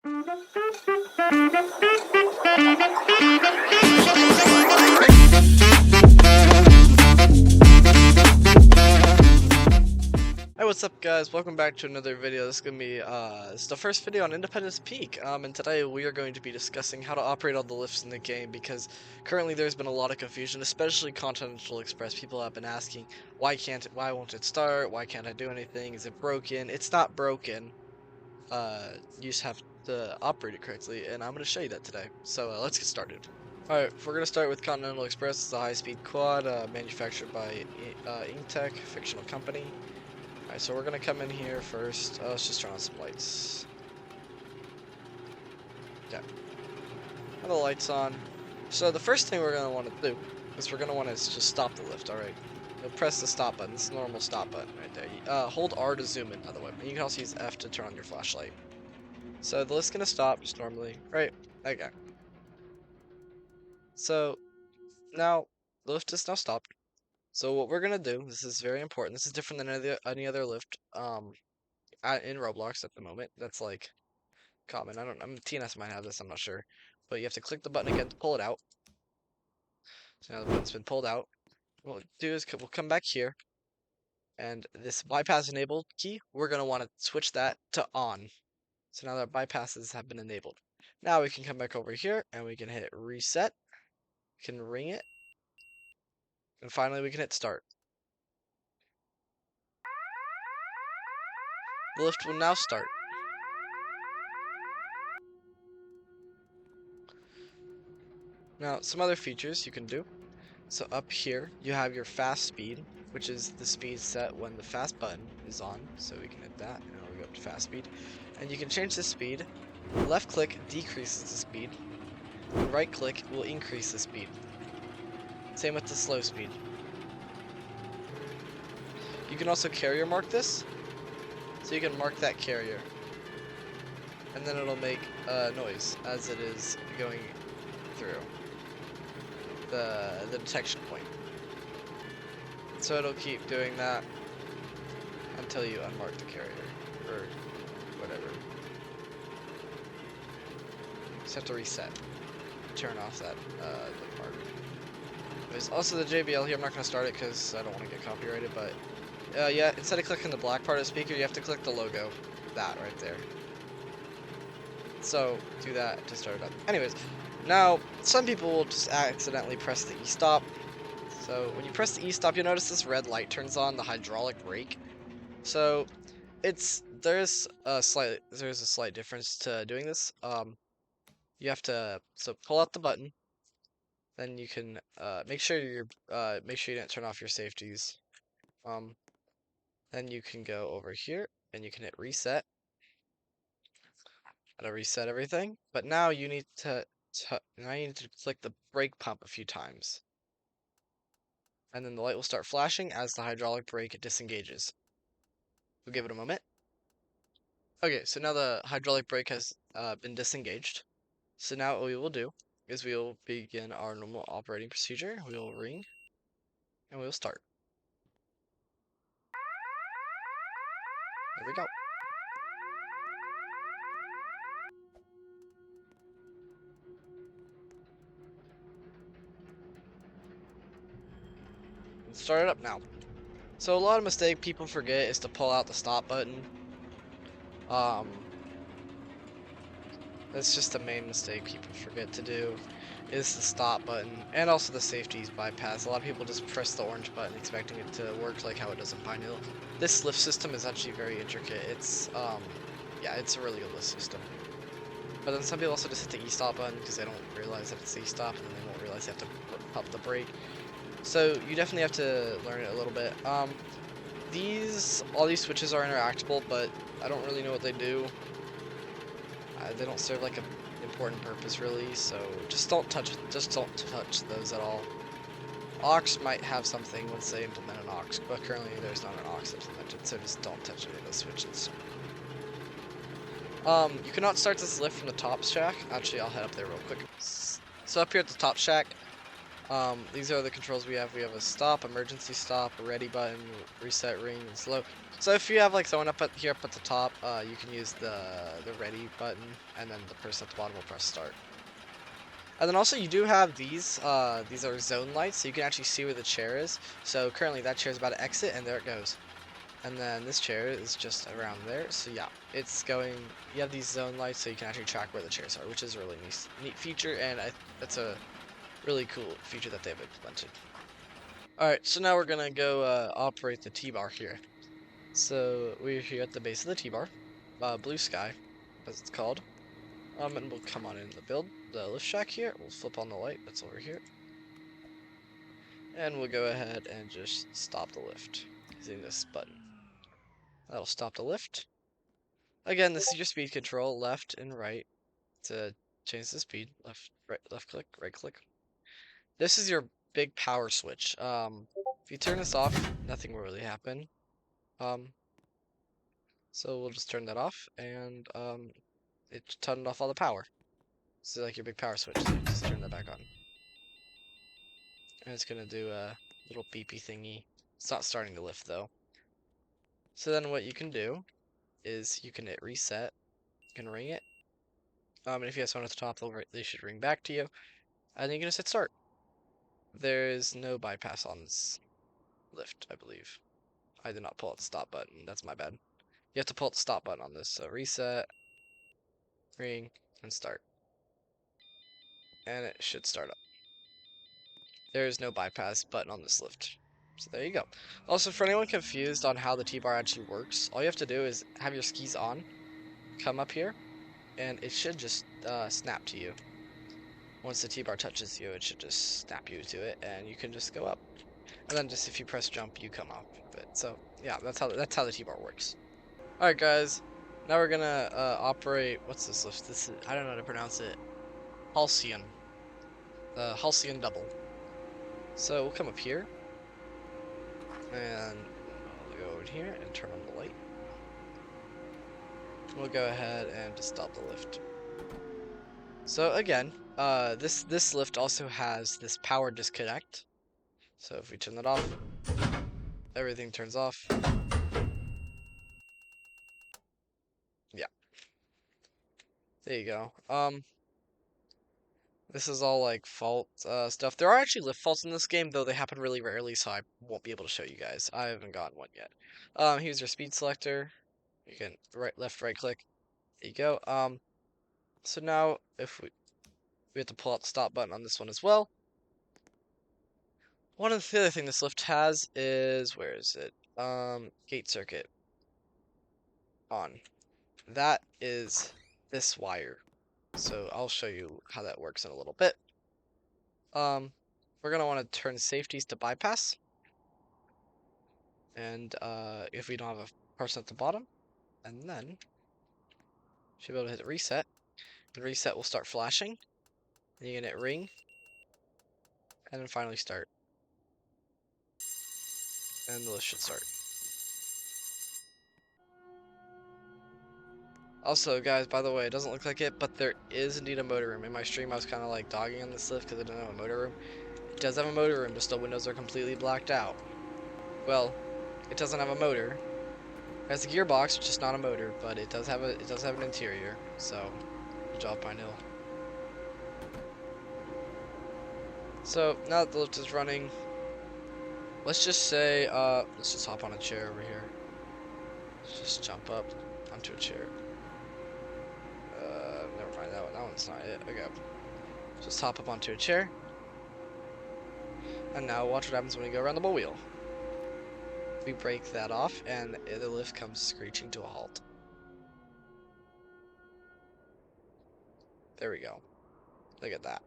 Hey, what's up guys? Welcome back to another video. This is gonna be this is the first video on Independence Peak. And today we are going to be discussing how to operate all the lifts in the game, because currently there's been a lot of confusion, especially Continental Express. People have been asking, why won't it start? Why can't I do anything? Is it broken? It's not broken. You just have to operate it correctly, and I'm gonna show you that today. So let's get started. Alright, we're going to start with Continental Express. It's a high-speed quad manufactured by Inktech, fictional company. Alright, so we're going to come in here first. Let's just turn on some lights. Okay. Have the lights on. So the first thing we're going to want to do is we're going to want to just stop the lift, alright? You'll press the stop button. It's the normal stop button right there. Hold R to zoom in, by the way. And you can also use F to turn on your flashlight. So the lift's going to stop just normally. Right, okay. So now the lift is now stopped. So what we're gonna do, this is very important. This is different than any other lift in Roblox at the moment. That's like common. TNS might have this, I'm not sure. But you have to click the button again to pull it out. So now the button's been pulled out. What we'll do is we'll come back here, and this bypass enabled key, we're gonna want to switch that to on. So now that bypasses have been enabled. Now we can come back over here and we can hit reset. We can ring it. And finally we can hit start. The lift will now start. Now, some other features you can do. So up here, you have your fast speed, which is the speed set when the fast button is on. So we can hit that, and it'll go up to fast speed. And you can change the speed. Left click decreases the speed. And right click will increase the speed. Same with the slow speed. You can also carrier mark this. So you can mark that carrier. And then it'll make noise as it is going through the detection point. So it'll keep doing that until you unmark the carrier or whatever. Just have to reset, turn off that the mark. There's also the JBL here. I'm not going to start it because I don't want to get copyrighted, but yeah, instead of clicking the black part of the speaker, you have to click the logo, that right there. So do that to start it up. Anyways, now some people will just accidentally press the E-stop. So when you press the E-stop, you'll notice this red light turns on, the hydraulic brake. So there's a slight difference to doing this. You have to pull out the button, then you can make sure you didn't turn off your safeties. Then you can go over here and you can hit reset. That'll reset everything. But now you need to click the brake pump a few times. And then the light will start flashing as the hydraulic brake disengages. We'll give it a moment. Okay, so now the hydraulic brake has been disengaged. So now what we will do is we will begin our normal operating procedure. We will ring and we will start. There we go. Let's start it up now. So a lot of mistake people forget is to pull out the stop button. That's just the main mistake people forget to do, is the stop button, and also the safeties bypass. A lot of people just press the orange button expecting it to work like how it does in Pine Hill. This lift system is actually very intricate. It's yeah, it's a really good lift system. But then some people also just hit the E-stop button because they don't realize that it's E-stop, and then they won't realize they have to pump the brake. So you definitely have to learn it a little bit. All these switches are interactable, but I don't really know what they do. They don't serve like an important purpose really, so just don't touch those at all. Aux might have something once they implement an aux, but currently there's not an aux implemented, so just don't touch any of those switches. You cannot start this lift from the top shack. Actually, I'll head up there real quick. So up here at the top shack, These are the controls we have. We have a stop, emergency stop, a ready button, reset ring, and slow. So if you have like someone up at the top, you can use the ready button, and then the person at the bottom will press start. And then also you do have these are zone lights, so you can actually see where the chair is. So currently that chair is about to exit, and there it goes. And then this chair is just around there. So yeah, it's going. You have these zone lights, so you can actually track where the chairs are, which is a really neat feature, and that's a really cool feature that they've implemented. Alright, so now we're gonna go operate the T-bar here. So we're here at the base of the T-bar, blue sky, as it's called. And we'll come on in the lift shack here. We'll flip on the light that's over here. And we'll go ahead and just stop the lift using this button. That'll stop the lift. Again, this is your speed control, left and right to change the speed. Left click, right click. This is your big power switch. If you turn this off, nothing will really happen. So we'll just turn that off, and it turned off all the power. So like your big power switch, so you just turn that back on. And it's gonna do a little beepy thingy. It's not starting to lift though. So then what you can do is you can hit reset, you can ring it. And if you have someone at the top, they should ring back to you. And then you can just hit start. There's no bypass on this lift, I believe. I did not pull out the stop button, that's my bad. You have to pull out the stop button on this, so reset, ring, and start. And it should start up. There is no bypass button on this lift. So there you go. Also, for anyone confused on how the T-bar actually works, all you have to do is have your skis on, come up here, and it should just snap to you. Once the T-bar touches you, it should just snap you to it, and you can just go up. And then just if you press jump, you come off of it. So yeah, that's how the T-bar works. All right, guys. Now we're gonna operate. What's this lift? This is, I don't know how to pronounce it. Halcyon. The Halcyon double. So we'll come up here, and we'll go over here and turn on the light. We'll go ahead and just stop the lift. So again, this lift also has this power disconnect. So if we turn that off, everything turns off. Yeah, there you go. This is all like fault stuff. There are actually lift faults in this game, though they happen really rarely, so I won't be able to show you guys. I haven't gotten one yet. Here's your speed selector. You can right click. There you go. So now if we have to pull out the stop button on this one as well. One of the other thing this lift has is, where is it? Gate circuit on. That is this wire. So I'll show you how that works in a little bit. We're gonna want to turn safeties to bypass. And if we don't have a person at the bottom, and then should be able to hit reset. The reset will start flashing. Then you can hit ring, and then finally start. And the lift should start. Also, guys, by the way, it doesn't look like it, but there is indeed a motor room. In my stream, I was kind of like dogging on this lift because it didn't have a motor room. It does have a motor room, just the windows are completely blacked out. Well, it doesn't have a motor. It has a gearbox, which is not a motor, but it does have an interior. So, good job, Pine Hill. So now that the lift is running, let's just say, let's just hop on a chair over here. Let's just jump up onto a chair. Never mind, that one's not it. Okay. Just hop up onto a chair. And now watch what happens when we go around the wheel. We break that off, and the lift comes screeching to a halt. There we go. Look at that.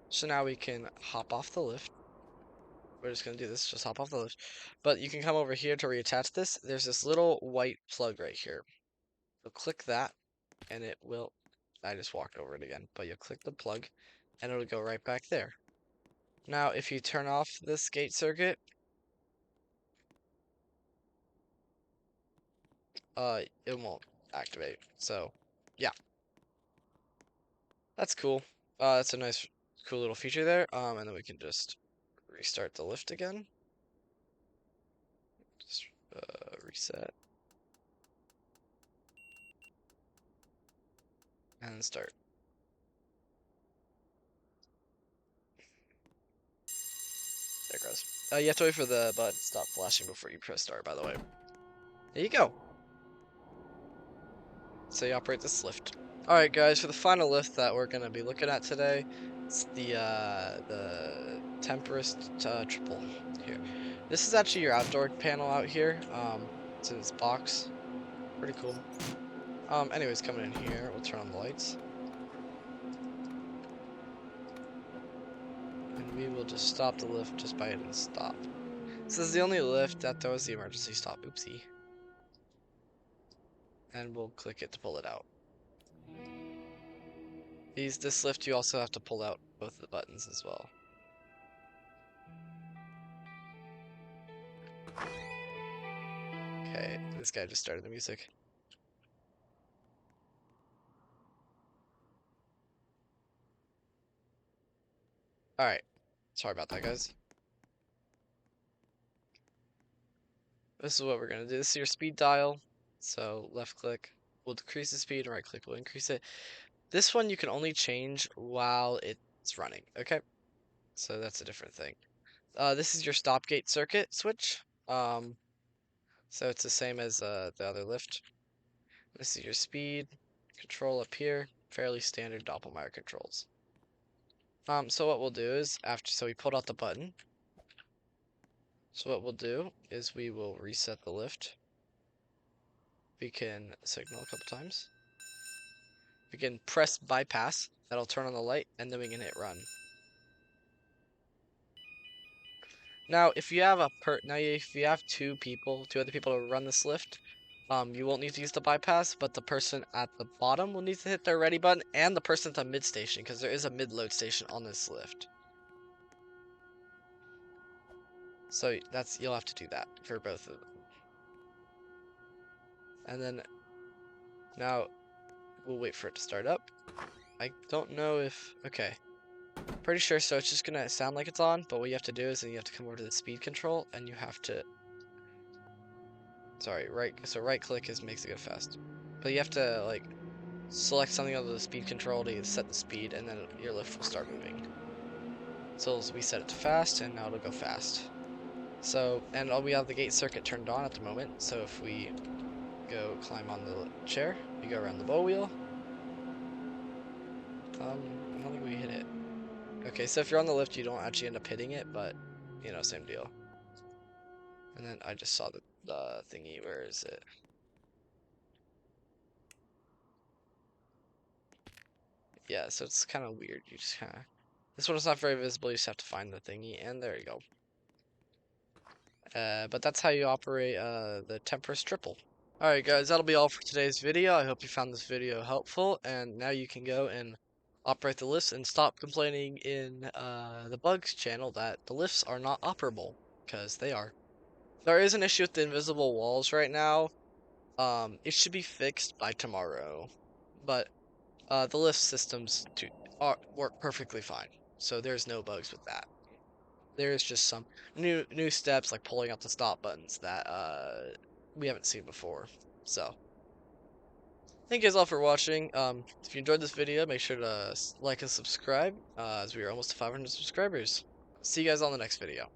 So now we can hop off the lift. We're just gonna do this, just hop off the lift. But you can come over here to reattach this. There's this little white plug right here. You'll click that, and it will... I just walked over it again. But you'll click the plug, and it'll go right back there. Now, if you turn off this gate circuit, it won't activate. So, yeah. That's cool. That's a nice cool little feature there. And then we can just restart the lift again. Just reset. And start. There it goes. You have to wait for the button to stop flashing before you press start, by the way. There you go. So you operate this lift. Alright guys, for the final lift that we're going to be looking at today, it's the Tempest triple here. This is actually your outdoor panel out here. It's in this box. Pretty cool. Anyways, coming in here, we'll turn on the lights. And we will just stop the lift just by hitting stop. This is the only lift that throws the emergency stop. Oopsie. And we'll click it to pull it out. This lift, you also have to pull out both of the buttons as well. Okay, this guy just started the music. Alright, sorry about that, guys. This is what we're gonna do. This is your speed dial. So left click will decrease the speed and right click will increase it. This one you can only change while it's running, okay? So that's a different thing. This is your stop gate circuit switch. So it's the same as the other lift. This is your speed control up here. Fairly standard Doppelmayr controls. So what we'll do is so we pulled out the button. So what we'll do is we will reset the lift. We can signal a couple times. We can press bypass. That'll turn on the light, and then we can hit run. Now, if you have if you have two other people to run this lift, you won't need to use the bypass, but the person at the bottom will need to hit their ready button, and the person at the mid station, because there is a mid load station on this lift. So you'll have to do that for both of them. And then now we'll wait for it to start up. I don't know if okay. Pretty sure, so it's just gonna sound like it's on, but what you have to do is then you have to come over to the speed control and you have to right click makes it go fast. But you have to like select something under the speed control to set the speed, and then your lift will start moving. So we set it to fast, and now it'll go fast. So, and we have the gate circuit turned on at the moment, so if we go climb on the chair, we go around the bow wheel. I don't think we hit it. Okay, so if you're on the lift, you don't actually end up hitting it, but, you know, same deal. And then I just saw the thingy, where is it? Yeah, so it's kind of weird. You just kind of... This one is not very visible, you just have to find the thingy, and there you go. But that's how you operate the Tempest triple. Alright guys, that'll be all for today's video. I hope you found this video helpful, and now you can go and operate the lifts and stop complaining in the bugs channel that the lifts are not operable, because they are. There is an issue with the invisible walls right now. It should be fixed by tomorrow, but the lift systems work perfectly fine, so there's no bugs with that. There's just some new steps like pulling out the stop buttons that we haven't seen before. So thank you guys all for watching. If you enjoyed this video, make sure to like and subscribe, as we are almost to 500 subscribers. See you guys on the next video.